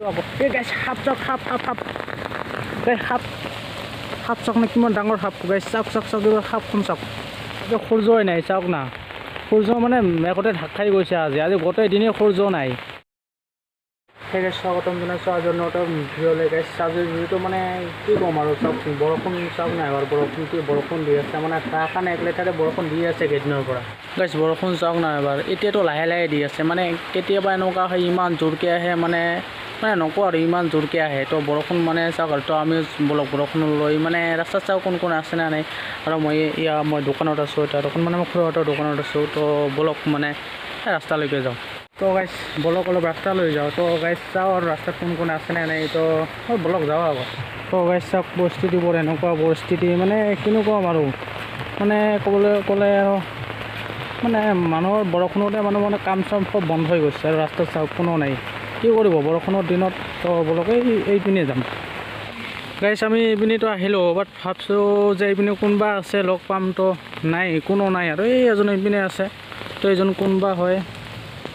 এই গাইছ সাপ চাওক সাপ গাই সাপ চাওক না কিমান ডাঙৰ সাপ গাইছ চাওক এইবাৰ সাপখন চাওক এতিয়া সূৰ্যই নাই চাওক না সূৰ্য মানে মেঘতে ঢাক খাই গৈছে আজি গোটেই দিনেই সূৰ্য নাই সেই গাইছ স্বাগতম জনাইছোঁ আজিৰ নতুন ভিডিঅ'লৈ গাইছ আজিৰ ভিডিঅ'টো মানে কি ক'ম আৰু চাওক বৰষুণ চাওক নাই এবাৰ বৰষুণ দি আছে মানে ধাৰাসাৰ একলেঠাৰে বৰষুণ দি আছে কেইদিনৰ পৰা গাইছ বৰষুণ চাওক নাই এবাৰ এতিয়াতো লাহে লাহে দি আছে মানে কেতিয়াবা এনেকুৱা হয় ইমান জোৰকৈ আহে মানে নকওঁ আৰু ইমান জোৰকৈ আহে তো বৰষুণ মানে চাওক আৰু তো আমি বলক বৰষুণ লৈ মানে ৰাস্তাত চাওক কোন আছে না নাই আৰু মই দোকানত আছোঁ এতিয়া মানে মই খুৰাহঁতৰ দোকানত আছোঁ তো বলক মানে ৰাস্তালৈকে যাওঁ তো গাইছ বলক অলপ ৰাস্তালৈ যাওঁ তো গাইছ চাওঁ আৰু ৰাস্তাত কোন আছে নে নাই তো বলক যাওঁ আগত তো গাইছ চাওক পৰিস্থিতিবোৰ এনেকুৱা পৰিস্থিতি মানে কিনো ক'ম আৰু মানে ক'লে আৰু মানে মানুহৰ বৰষুণতে মানে কাম চাম সব বন্ধ হৈ গৈছে আৰু ৰাস্তাত চাওক কোনো নাই কি কৰিব বৰষুণৰ দিনত তো বলক এইপিনে যাম গাইছ আমি এইপিনেতো আহিলোঁ বাট ভাবছোঁ যে এইপিনে কোনোবা আছে লগ পাম তো নাই কোনো নাই আৰু এই এজন এইপিনে আছে তো এইজন কোনোবা হয়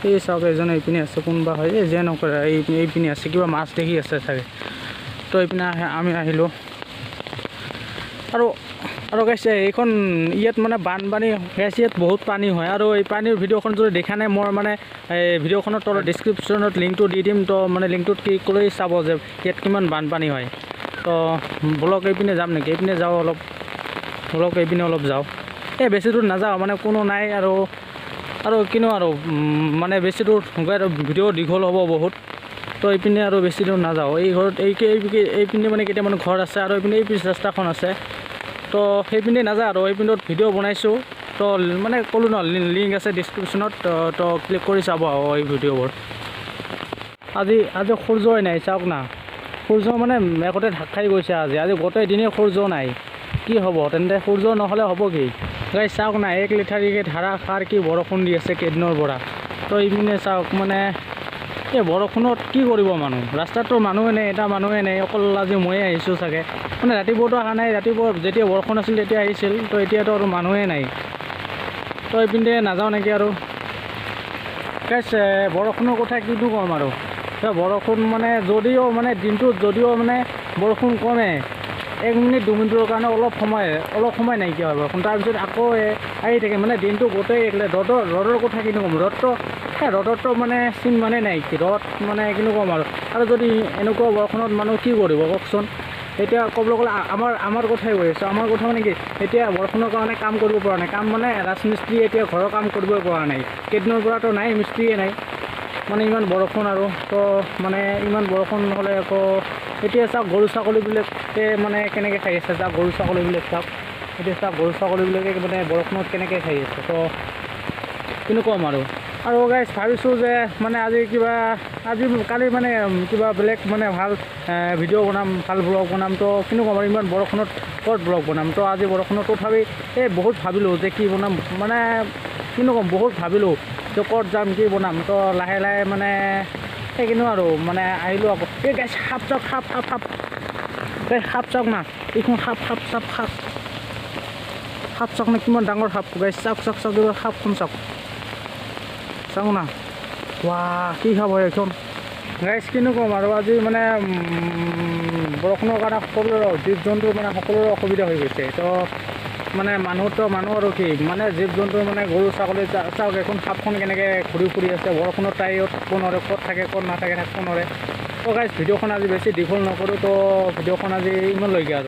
এই চাওক এজন এইপিনে আছে কোনোবা হয় এই যে নকৰে এইপিনে আছে কিবা মাছ দেখি আছে চাগে তো এইপিনে আমি আহিলোঁ আৰু গাইছ এইখন ইয়াত মানে বানপানী গাইছ ইয়াত বহুত পানী হয় আৰু এই পানীৰ ভিডিঅ'খন যদি দেখা নাই মই মানে এই ভিডিঅ'খনৰ তলত ডিছক্ৰিপশ্যনত লিংকটো দি দিম তো মানে লিংকটোত ক্লিক কৰি চাব যে ইয়াত কিমান বানপানী হয় তো বলক এইপিনে যাম নেকি এইপিনে যাওঁ বলক এইপিনে অলপ যাওঁ বেছি দূৰ নাযাওঁ মানে কোনো নাই আৰু কিনো আৰু মানে বেছি দূৰ ভিডিঅ' দীঘল হ'ব বহুত তো এইপিনে আৰু বেছি দূৰ নাযাওঁ এই ঘৰত এইপিনে মানে কেইটামান ঘৰ আছে আৰু এইপিনে এই পিছ ৰাস্তাখন আছে তো সেইপিনে নাযাওঁ আৰু এইপিনত ভিডিঅ' বনাইছোঁ তো মানে ক'লোঁ ন লিংক আছে ডিছক্ৰিপশ্যনত তো ক্লিক কৰি চাব এই ভিডিঅ'বোৰ আজি সূৰ্যই নাই চাওক না সূৰ্য মানে মেঘতে ঢাক খাই গৈছে আজি গোটেই দিনেই সূৰ্য নাই কি হ'ব তেন্তে সূৰ্য নহ'লে হ'ব কি গাইছ চাওক না এক লেঠাৰিকৈ ধাৰাসাৰ কি বৰষুণ দি আছে কেইদিনৰ পৰা তো এইপিনে চাওক মানে এই বৰষুণত কি কৰিব মানুহ ৰাস্তাততো মানুহে নাই এটা মানুহে নাই অকল আজি ময়ে আহিছোঁ চাগে মানে ৰাতিপুৱাতো অহা নাই ৰাতিপুৱা যেতিয়া বৰষুণ আছিল তেতিয়া আহিছিল তো এতিয়াতো আৰু মানুহে নাই তো এইপিনে নাযাওঁ নেকি আৰু গাইছ বৰষুণৰ কথা কিনো ক'ম আৰু বৰষুণ মানে যদিও মানে দিনটোত যদিও মানে বৰষুণ কমে 1 মিনিট 2 মিনিটৰ কাৰণে অলপ সময় নাইকিয়া হয় বৰষুণ তাৰপিছত আকৌ আহি থাকে মানে দিনটো গোটেই ৰ'দৰ কথা কিনো ক'ম ৰ'দতো মানে চিন মানে নাই ৰ'দ মানে কিনো ক'ম আৰু যদি এনেকুৱা বৰষুণত মানুহ কি কৰিব কওকচোন এতিয়া ক'বলৈ গ'লে আমাৰ কথাই কৈ আছোঁ আমাৰ কথা মানে কি এতিয়া বৰষুণৰ কাৰণে কাম কৰিব পৰা নাই কাম মানে ৰাজমিস্ত্ৰী এতিয়া ঘৰৰ কাম কৰিবই পৰা নাই কেইদিনৰ পৰাতো নাই মিস্ত্ৰীয়ে নাই মানে ইমান বৰষুণ আৰু তো মানে ইমান বৰষুণ হ'লে আকৌ এতিয়া চাওক গৰু ছাগলীবিলাকে মানে কেনেকৈ খাই আছে চাওক গৰু ছাগলীবিলাক চাওক এতিয়া চাওক গৰু ছাগলীবিলাকে মানে বৰষুণত কেনেকৈ খাই আছে তো কিনো ক'ম আৰু গাইছ ভাবিছোঁ যে মানে কালি মানে কিবা বেলেগ মানে ভাল ভিডিঅ' বনাম ভাল ব্লগ বনাম তো কিনো ক'ম আৰু ইমান বৰষুণত ক'ত ব্লগ বনাম তো আজি বৰষুণত তথাপি বহুত ভাবিলোঁ যে কি বনাম মানে কিনো ক'ম বহুত ভাবিলোঁ তো ক'ত যাম কি বনাম তো লাহে লাহে মানে সেইকিনো আৰু মানে আহিলোঁ আকৌ এই গাইছ সাপ চাওক সাপ চাওক না এইখন সাপ চাওক না কিমান ডাঙৰ সাপ গাইছ চাওক এইবাৰ সাপখন চাওক না কি খাব এইখন গাইছ কিনো ক'ম আৰু আজি মানে বৰষুণৰ কাৰণে সকলোৰে জীৱ জন্তুৰ মানে সকলোৰে অসুবিধা হৈ গৈছে তো মানে মানুহ আৰু কি মানে জীৱ জন্তুৰ মানে গৰু ছাগলী চাওক এখন সাপখন কেনেকৈ ঘূৰি ফুৰি আছে বৰষুণত তাইও থাকিব নোৱাৰে ক'ত থাকে ক'ত নাথাকে থাকিব নোৱাৰে তো গাইছ ভিডিঅ'খন আজি বেছি দীঘল নকৰোঁ তো ভিডিঅ'খন আজি ইমানলৈকে আৰু